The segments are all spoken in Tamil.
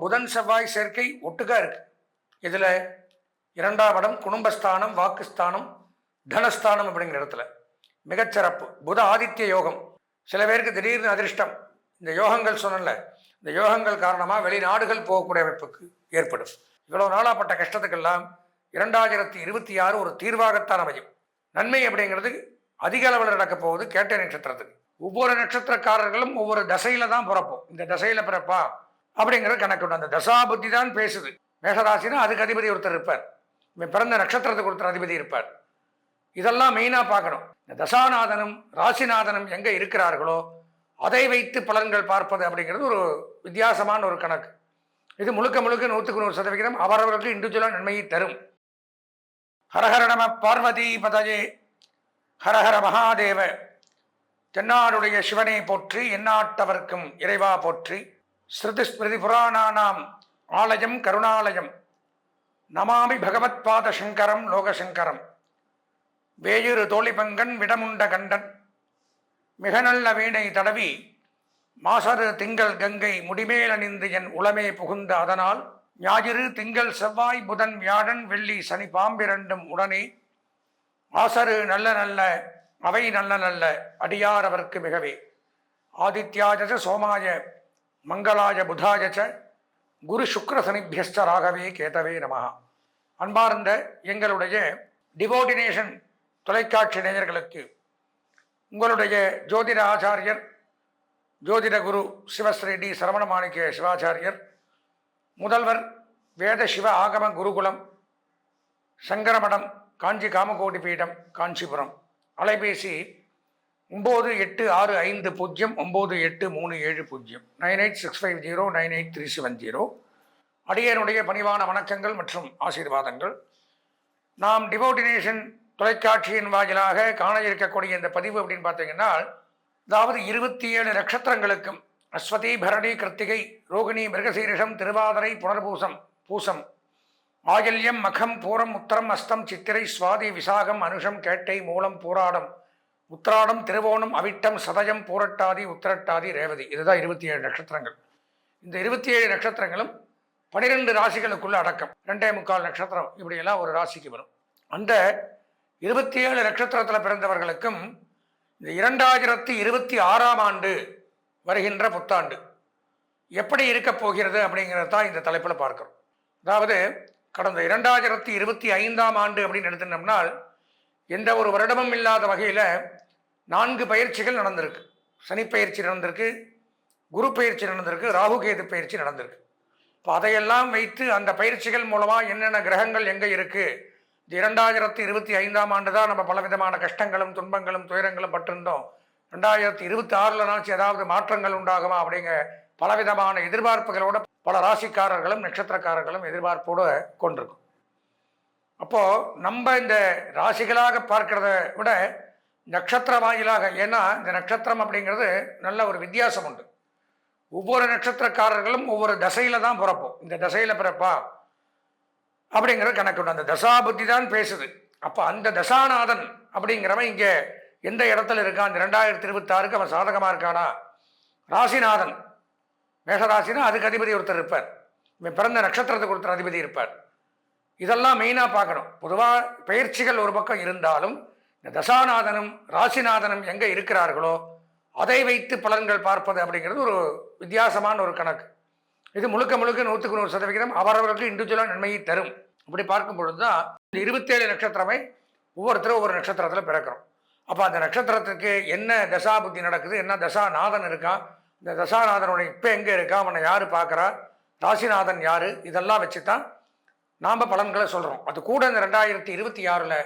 புதன் செவ்வாய் சேர்க்கை ஒட்டுக்கா இருக்கு. இதுல இரண்டாம் இடம் குடும்பஸ்தானம், வாக்குஸ்தானம், தனஸ்தானம் அப்படிங்கிற இடத்துல மிகச்சிறப்பு. புத ஆதித்ய யோகம். சில பேருக்கு திடீர்னு அதிர்ஷ்டம். இந்த யோகங்கள் சொன்னல, இந்த யோகங்கள் காரணமாக வெளிநாடுகள் போகக்கூடிய அமைப்புக்கு ஏற்படும். இவ்வளவு நாளாப்பட்ட கஷ்டத்துக்கெல்லாம் 2026 ஒரு தீர்வாகத்தான் அமையும். நன்மை அப்படிங்கிறது அதிக அளவில் நடக்க போகுது கேட்டை நட்சத்திரத்துக்கு. ஒவ்வொரு நட்சத்திரக்காரர்களும் ஒவ்வொரு தசையில தான் பிறப்போம். இந்த தசையில பிறப்பா அப்படிங்கிறது கணக்கு. அந்த தசா புத்தி தான் பேசுது. மேஷராசினா அதுக்கு அதிபதி ஒருத்தர் இருப்பார், பிறந்த நட்சத்திரத்துக்கு ஒருத்தர் அதிபதி இருப்பார். இதெல்லாம் மெயினா பார்க்கணும். இந்த தசாநாதனும் ராசிநாதனும் எங்க இருக்கிறார்களோ அதை வைத்து பலன்கள் பார்ப்பது அப்படிங்கிறது ஒரு வித்தியாசமான ஒரு கணக்கு. இது முழுக்க முழுக்க 100% அவரவர்களுக்கு இண்டிவிஜுவலா நன்மையை தரும். ஹரஹர நம பார்வதி பதஜே, ஹரஹர மகாதேவ. தென்னாடுடைய சிவனை போற்றி, எந்நாட்டவர்க்கும் இறைவா போற்றி. ஸ்ருதி ஸ்மிருதி புராணானாம் ஆலயம் கருணாலயம், நமாமி பகவத் பாத சங்கரம் லோகசங்கரம். வேயுறு தோழிபங்கன் விடமுண்ட கண்டன், மிக நல்ல வீணை தடவி மாசரு திங்கள் கங்கை முடிமேல் அணிந்து என் உளமே புகுந்த அதனால், ஞாயிறு திங்கள் செவ்வாய் புதன் வியாழன் வெள்ளி சனி பாம்பிரண்டும் உடனே, ஆசரு நல்ல நல்ல அவை நல்ல நல்ல அடியார் அவர்க்கு மிகவே. ஆதித்யாஜ சோமாய மங்களாய புதாயச்ச குரு சுக்ர சனிபியஸ்ட ராகவே கேதவே நமஹா. அன்பார்ந்த எங்களுடைய டிவோட்டினேஷன் தொலைக்காட்சி நேயர்களுக்கு உங்களுடைய ஜோதிட ஆச்சாரியர் ஜோதிட குரு சிவஸ்ரீ டி சரவண மாணிக்க சிவாச்சாரியர், முதல்வர் வேத சிவ ஆகம குருகுலம், சங்கரமடம், காஞ்சி காமகோடி பீடம், காஞ்சிபுரம். அலைபேசி 9865098370 9865098370. அடியனுடைய பணிவான வணக்கங்கள் மற்றும் ஆசீர்வாதங்கள். நாம் டிவோட்டினேஷன் தொலைக்காட்சியின் வாயிலாக காண இருக்கக்கூடிய இந்த பதிவு அப்படின்னு பார்த்தீங்கன்னா, அதாவது 27 நட்சத்திரங்களுக்கும் அஸ்வதி பரணி கிருத்திகை ரோகிணி மிருகசீரிஷம் திருவாதிரை புனர்பூசம் பூசம் ஆயில்யம் மகம் பூரம் உத்தரம் அஸ்தம் சித்திரை சுவாதி விசாகம் அனுஷம் கேட்டை மூலம் பூராடம் உத்திராடம் திருவோணம் அவிட்டம் சதயம் பூரட்டாதி உத்திரட்டாதி ரேவதி. இதுதான் 27 நட்சத்திரங்கள். இந்த 27 நட்சத்திரங்களும் 12 ராசிகளுக்குள்ள அடக்கம். 2.25 நட்சத்திரம் இப்படியெல்லாம் ஒரு ராசிக்கு வரும். அந்த 27 நட்சத்திரத்தில் பிறந்தவர்களுக்கும் இந்த 2026ஆம் ஆண்டு வருகின்ற புத்தாண்டு எப்படி இருக்க போகிறது அப்படிங்கிறது தான் இந்த தலைப்பில் பார்க்கிறோம். அதாவது கடந்த 2025ஆம் ஆண்டு அப்படின்னு எடுத்துட்டோம்னால், எந்த ஒரு வருடமும் இல்லாத வகையில் 4 பயிற்சிகள் நடந்திருக்கு. சனி பயிற்சி நடந்திருக்கு, குரு பயிற்சி நடந்திருக்கு, ராகு கேது பயிற்சி நடந்திருக்கு. இப்போ அதையெல்லாம் வைத்து அந்த பயிற்சிகள் மூலமாக என்னென்ன கிரகங்கள் எங்கே இருக்குது, 2025ஆம் ஆண்டு தான் நம்ம பலவிதமான கஷ்டங்களும் துன்பங்களும் துயரங்களும் பட்டிருந்தோம், 2026 ஏதாவது மாற்றங்கள் உண்டாகுமா அப்படிங்கிற பலவிதமான எதிர்பார்ப்புகளோட பல ராசிக்காரர்களும் நட்சத்திரக்காரர்களும் எதிர்பார்ப்போடு கொண்டிருக்கும். அப்போது நம்ம இந்த ராசிகளாக பார்க்கிறத விட நட்சத்திர வாயிலாக, ஏன்னா இந்த நட்சத்திரம் அப்படிங்கிறது நல்ல ஒரு வித்தியாசம் உண்டு. ஒவ்வொரு நட்சத்திரக்காரர்களும் ஒவ்வொரு தசையில தான் பிறப்போம். இந்த தசையில பிறப்பா அப்படிங்கிறது கணக்கு உண்டு. அந்த தசா புத்தி தான் பேசுது. அப்போ அந்த தசாநாதன் அப்படிங்கிறவன் இங்கே எந்த இடத்துல இருக்கான், இந்த 2026க்கு அவன் சாதகமாக இருக்கானா? ராசிநாதன், மேஷராசினா அதுக்கு அதிபதி ஒருத்தர் இருப்பார், பிறந்த நட்சத்திரத்துக்கு ஒருத்தர் அதிபதி இருப்பார். இதெல்லாம் மெயினாக பார்க்கணும். பொதுவாக பயிற்சிகள் ஒரு பக்கம் இருந்தாலும் இந்த தசாநாதனும் ராசிநாதனும் எங்கே இருக்கிறார்களோ அதை வைத்து பலன்கள் பார்ப்பது அப்படிங்கிறது ஒரு வித்தியாசமான ஒரு கணக்கு. இது முழுக்க முழுக்க 100% அவரவர்களுக்கு இண்டிவிஜுவலாக நன்மையை தரும். அப்படி பார்க்கும் பொழுது தான் இந்த 27 நட்சத்திரமே ஒவ்வொருத்தரும் ஒவ்வொரு நட்சத்திரத்தில் பிறக்கிறோம். அப்போ அந்த நட்சத்திரத்துக்கு என்ன தசா புத்தி நடக்குது, என்ன தசாநாதன் இருக்கான், இந்த தசாநாதனுடைய இப்போ எங்கே இருக்கா, அவனை யார் பார்க்குறா, ராசிநாதன் யார், இதெல்லாம் வச்சு தான் நாம் பலன்களை சொல்கிறோம். அது கூட இந்த 2026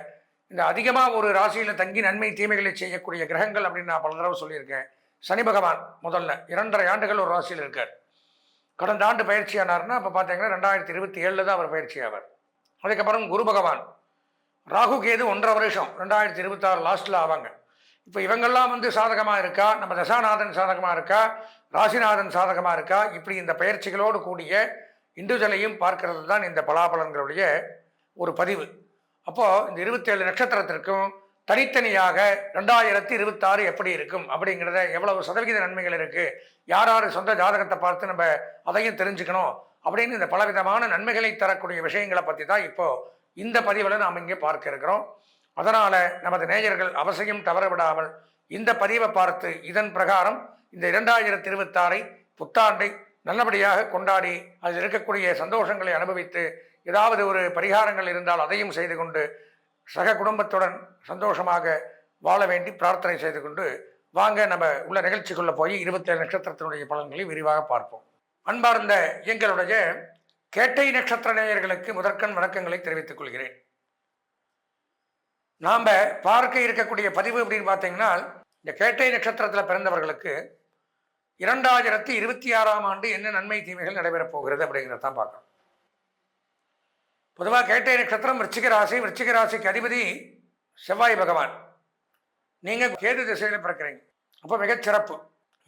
இந்த அதிகமாக ஒரு ராசியில் தங்கி நன்மை தீமைகளை செய்யக்கூடிய கிரகங்கள் அப்படின்னு நான் பல தடவை சொல்லியிருக்கேன். சனி பகவான் முதல்ல 2.5 ஆண்டுகள் ஒரு ராசியில் இருக்கார். கடந்த ஆண்டு பயிற்சி ஆனார்னா அப்போ பார்த்தீங்கன்னா 2027 தான் அவர் பயிற்சி ஆவார். அதுக்கப்புறம் குரு பகவான், ராகு கேது 1.5 வருஷம் 2026 லாஸ்ட்டில் ஆவாங்க. இப்போ இவங்கெல்லாம் சாதகமாக இருக்கா, நம்ம தசாநாதன் சாதகமாக இருக்கா, ராசிநாதன் சாதகமாக இருக்கா, இப்படி இந்த பயிற்சிகளோடு கூடிய இண்டிவிஜுவலையும் பார்க்கறது தான் இந்த பலாபலன்களுடைய ஒரு பதிவு. அப்போது இந்த 27 நட்சத்திரத்திற்கும் தனித்தனியாக 2026 எப்படி இருக்கும் அப்படிங்கிறத, எவ்வளவு சதவிகித நன்மைகள் இருக்குது, யார் யார் சொந்த ஜாதகத்தை பார்த்து நம்ம அதையும் தெரிஞ்சுக்கணும் அப்படின்னு இந்த பலவிதமான நன்மைகளை தரக்கூடிய விஷயங்களை பற்றி தான் இப்போ இந்த பதிவில் நாம் இங்கே பார்க்க இருக்கிறோம். அதனால் நமது நேயர்கள் அவசியம் தவறவிடாமல் இந்த பதிவை பார்த்து இதன் பிரகாரம் இந்த 2026 புத்தாண்டை நல்லபடியாக கொண்டாடி அதில் இருக்கக்கூடிய சந்தோஷங்களை அனுபவித்து ஏதாவது ஒரு பரிகாரங்கள் இருந்தால் அதையும் செய்து கொண்டு சக குடும்பத்துடன் சந்தோஷமாக வாழ வேண்டி பிரார்த்தனை செய்து கொண்டு வாங்க நம்ம உள்ள நிகழ்ச்சிக்குள்ளே போய் 27 நட்சத்திரத்தினுடைய பலன்களை விரிவாக பார்ப்போம். அன்பார்ந்த எங்களுடைய கேட்டை நட்சத்திர நேயர்களுக்கு முதற்கண் வணக்கங்களை தெரிவித்துக் கொள்கிறேன். நாம் பார்க்க இருக்கக்கூடிய பதிவு அப்படின்னு பார்த்தீங்கன்னா, இந்த கேட்டை நட்சத்திரத்தில் பிறந்தவர்களுக்கு 2026ஆம் ஆண்டு என்ன நன்மை தீமைகள் நடைபெறப் போகிறது அப்படிங்கிறத தான் பார்க்கணும். பொதுவாக கேட்டை நட்சத்திரம் விருச்சிக ராசிக்கு அதிபதி செவ்வாய் பகவான். நீங்கள் கேது திசையில் பிறக்கிறீங்க, அப்போ மிகச்சிறப்பு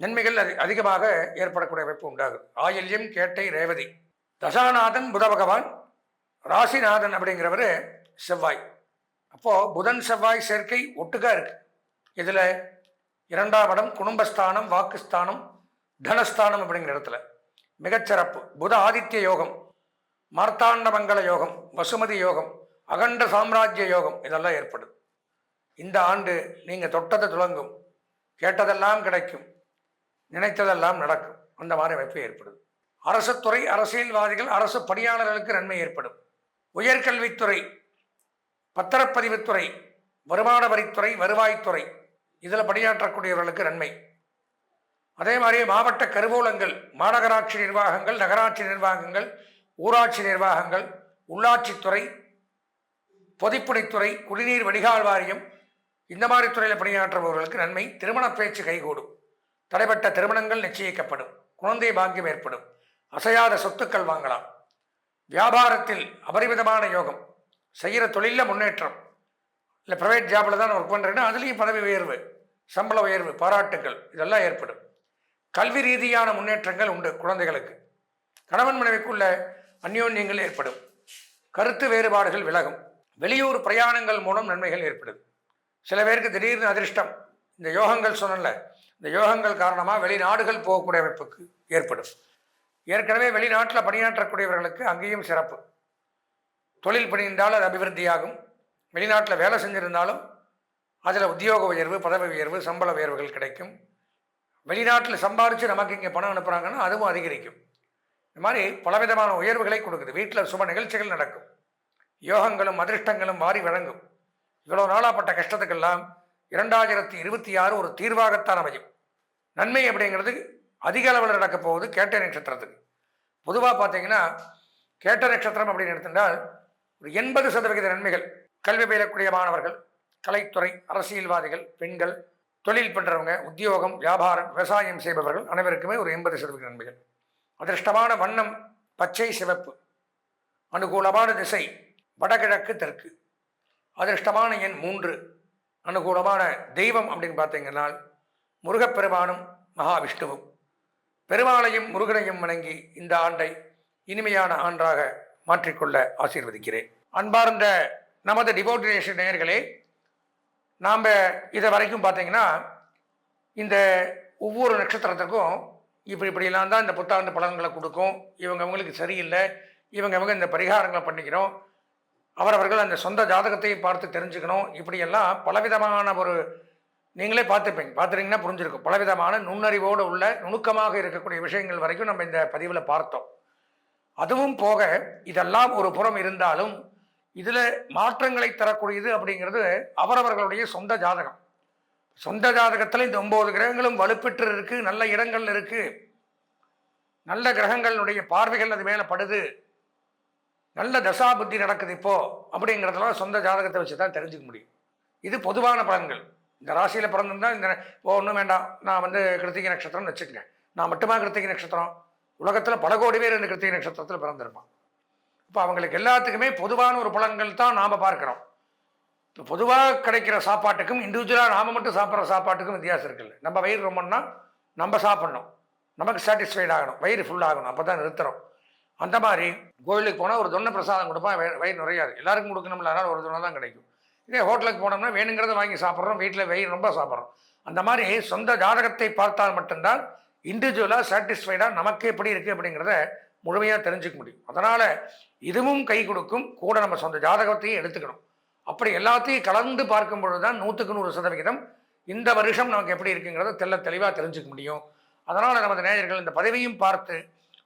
நன்மைகள் அதிகமாக ஏற்படக்கூடிய அமைப்பு உண்டாகும். ஆயில்யம், கேட்டை, ரேவதி. தசாநாதன் புத பகவான், ராசிநாதன் அப்படிங்கிறவர் செவ்வாய். அப்போது புதன் செவ்வாய் சேர்க்கை ஒட்டுக்கா இருக்கு. இதில் 2ஆம் இடம் குடும்பஸ்தானம், வாக்குஸ்தானம், தனஸ்தானம் அப்படிங்கிற இடத்துல மிகச்சிறப்பு. புத ஆதித்ய யோகம், மார்த்தாண்ட மங்கள யோகம், வசுமதி யோகம், அகண்ட சாம்ராஜ்ய யோகம் இதெல்லாம் ஏற்படும். இந்த ஆண்டு நீங்கள் தொட்டது துலங்கும், கேட்டதெல்லாம் கிடைக்கும், நினைத்ததெல்லாம் நடக்கும். அந்த மாதிரி அமைப்பு ஏற்படும். அரசுத்துறை, அரசியல்வாதிகள், அரசு பணியாளர்களுக்கு நன்மை ஏற்படும். உயர்கல்வித்துறை, பத்திரப்பதிவுத்துறை, வருமான வரித்துறை, வருவாய்த்துறை இதில் பணியாற்றக்கூடியவர்களுக்கு நன்மை. அதே மாதிரி மாவட்ட கருவூலங்கள், மாநகராட்சி நிர்வாகங்கள், நகராட்சி நிர்வாகங்கள், ஊராட்சி நிர்வாகங்கள், உள்ளாட்சித்துறை, பொதுப்பணித்துறை, குடிநீர் வடிகால் வாரியம் இந்த மாதிரி துறையில் பணியாற்றுபவர்களுக்கு நன்மை. திருமண பேச்சு கைகூடும். தடைப்பட்ட திருமணங்கள் நிச்சயிக்கப்படும். குழந்தை பாக்கியம் ஏற்படும். அசையாத சொத்துக்கள் வாங்கலாம். வியாபாரத்தில் அபரிமிதமான யோகம். செய்கிற தொழிலில் முன்னேற்றம். இல்லை ப்ரைவேட் ஜாபில் தான் ஒர்க் பண்ணுறேன்னா அதுலேயும் பதவி உயர்வு, சம்பள உயர்வு, பாராட்டுகள் இதெல்லாம் ஏற்படும். கல்வி ரீதியான முன்னேற்றங்கள் உண்டு. குழந்தைகளுக்கு கணவன் மனைவிக்குள்ள அந்யோன்யங்கள் ஏற்படும். கருத்து வேறுபாடுகள் விலகும். வெளியூர் பிரயாணங்கள் மூலம் நன்மைகள் ஏற்படும். சில பேருக்கு திடீர்னு அதிர்ஷ்டம். இந்த யோகங்கள் சொன்னல, இந்த யோகங்கள் காரணமாக வெளிநாடுகள் போகக்கூடிய அமைப்புக்கு ஏற்படும். ஏற்கனவே வெளிநாட்டில் பணியாற்றக்கூடியவர்களுக்கு அங்கேயும் சிறப்பு. தொழில் பணியிருந்தாலும் அது அபிவிருத்தியாகும். வெளிநாட்டில் வேலை செஞ்சிருந்தாலும் அதில் உத்தியோக உயர்வு, பதவி உயர்வு, சம்பள உயர்வுகள் கிடைக்கும். வெளிநாட்டில் சம்பாதிச்சு நமக்கு இங்கே பணம் அனுப்புகிறாங்கன்னா அதுவும் அதிகரிக்கும். இந்த மாதிரி பலவிதமான உயர்வுகளை கொடுக்குது. வீட்டில் சுப நிகழ்ச்சிகள் நடக்கும். யோகங்களும் அதிர்ஷ்டங்களும் வாரி வழங்கும். இவ்வளோ நாளாப்பட்ட கஷ்டத்துக்கெல்லாம் 2026 ஒரு தீர்வாகத்தான் அமையும். நன்மை அப்படிங்கிறது அதிக அளவில் நடக்கப் போகுது கேட்டை நட்சத்திரத்துக்கு. பொதுவாக பார்த்தீங்கன்னா கேட்டை நட்சத்திரம் அப்படின்னு எடுத்துட்டால் ஒரு 80% நன்மைகள். கல்வி பயிலக்கூடிய மாணவர்கள், கலைத்துறை, அரசியல்வாதிகள், பெண்கள், தொழில் பண்ணுறவங்க, உத்தியோகம், வியாபாரம், விவசாயம் செய்பவர்கள் அனைவருக்குமே ஒரு 80% நன்மைகள். அதிர்ஷ்டமான வண்ணம் பச்சை, சிவப்பு. அனுகூலமான திசை வடகிழக்கு, தெற்கு. அதிர்ஷ்டமான எண் 3. அனுகூலமான தெய்வம் அப்படின்னு பார்த்தீங்கன்னா முருகப்பெருமானும் மகாவிஷ்ணுவும். பெருமாளையும் முருகனையும் வணங்கி இந்த ஆண்டை இனிமையான ஆண்டாக மாற்றிக்கொள்ள ஆசீர்வதிக்கிறேன். அன்பார்ந்த நமது டிவோட்டினேஷன் நேயர்களே, நாம் இதை வரைக்கும் பார்த்தீங்கன்னா இந்த ஒவ்வொரு நட்சத்திரத்துக்கும் இப்படிலாம் தான் இந்த புத்தாண்டு பலன்களை கொடுக்கும். இவங்களுக்கு சரியில்லை, இவங்க இந்த பரிகாரங்களை பண்ணிக்கணும், அவரவர்கள் அந்த சொந்த ஜாதகத்தை பார்த்து தெரிஞ்சுக்கணும். இப்படியெல்லாம் பலவிதமான ஒரு நீங்களே பார்த்துட்டீங்கன்னா புரிஞ்சிருக்கும். பலவிதமான நுண்ணறிவோடு உள்ள நுணுக்கமாக இருக்கக்கூடிய விஷயங்கள் வரைக்கும் நம்ம இந்த பதிவில் பார்த்தோம். அதுவும் போக இதெல்லாம் ஒரு புறம் இருந்தாலும் இதில் மாற்றங்களை தரக்கூடியது அப்படிங்கிறது அவரவர்களுடைய சொந்த ஜாதகம். சொந்த ஜாதகத்தில் இந்த 9 கிரகங்களும் வலுப்பெற்று இருக்குது, நல்ல இடங்கள் இருக்குது, நல்ல கிரகங்களுடைய பார்வைகள் அது மேலே படுது, நல்ல தசா புத்தி நடக்குது இப்போது அப்படிங்கிறதெல்லாம் சொந்த ஜாதகத்தை வச்சு தான் தெரிஞ்சுக்க முடியும். இது பொதுவான பலன்கள். இந்த ராசியில் பிறந்திருந்தால் இந்த ஒன்றும் வேண்டாம், நான் கிருத்திகை நட்சத்திரம்னு வச்சுக்கங்க. நான் மட்டுமா கிருத்திகை நட்சத்திரம்? உலகத்தில் பல கோடி பேர் இந்த கிருத்திகை நட்சத்திரத்தில் பிறந்திருப்பான். இப்போ அவங்களுக்கு எல்லாத்துக்குமே பொதுவான ஒரு பலன்கள் தான் நாம் பார்க்குறோம். இப்போ பொதுவாக கிடைக்கிற சாப்பாட்டுக்கும் இண்டிவிஜுவலாக நாம் மட்டும் சாப்பிட்ற சாப்பாட்டுக்கும் வித்தியாசம் இருக்குல்ல. நம்ம வயிறு ரொம்பன்னா நம்ம சாப்பிட்ணும், நமக்கு சாட்டிஸ்ஃபைட் ஆகணும், வயிறு ஃபுல் ஆகணும், அப்போ தான் நிறுத்துறோம். அந்த மாதிரி கோயிலுக்கு போனால் ஒரு தொன்னை பிரசாதம் கொடுப்பான், வயிறு நிறையாது. எல்லாருக்கும் கொடுக்கணும்ல, அதனால் ஒரு தொன்னை தான் கிடைக்கும். இதே ஹோட்டலுக்கு போனோம்னா வேணுங்கிறத வாங்கி சாப்பிட்றோம், வீட்டில் வயிறு ரொம்ப சாப்பிட்றோம். அந்த மாதிரி சொந்த ஜாதகத்தை பார்த்தால் மட்டும்தான் இண்டிவிஜுவலாக சாட்டிஸ்ஃபைடாக நமக்கு எப்படி இருக்குது அப்படிங்கிறத முழுமையாக தெரிஞ்சுக்க முடியும். அதனால் இதுவும் கை கொடுக்கும், கூட நம்ம சொந்த ஜாதகத்தையும் எடுத்துக்கணும். அப்படி எல்லாத்தையும் கலந்து பார்க்கும் பொழுது தான் 100% இந்த வருஷம் நமக்கு எப்படி இருக்குங்கிறத தெளிவாக தெரிஞ்சுக்க முடியும். அதனால் நமது நேயர்கள் இந்த பதிவையும் பார்த்து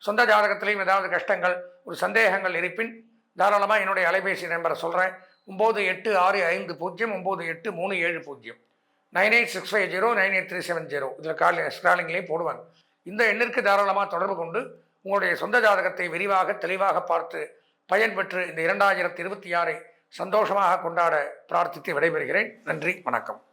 சொந்த ஜாதகத்திலையும் ஏதாவது கஷ்டங்கள், ஒரு சந்தேகங்கள் இருப்பின் தாராளமாக என்னுடைய அலைபேசி நம்பரை சொல்கிறேன். 9865098370 9865098370. இதில் ஸ்டாலிங்லேயும் போடுவாங்க. இந்த எண்ணிற்கு தாராளமாக தொடர்பு கொண்டு உங்களுடைய சொந்த ஜாதகத்தை விரிவாக தெளிவாக பார்த்து பயன்பெற்று இந்த 2026 சந்தோஷமாக கொண்டாட பிரார்த்தித்து விடைபெறுகிறேன். நன்றி, வணக்கம்.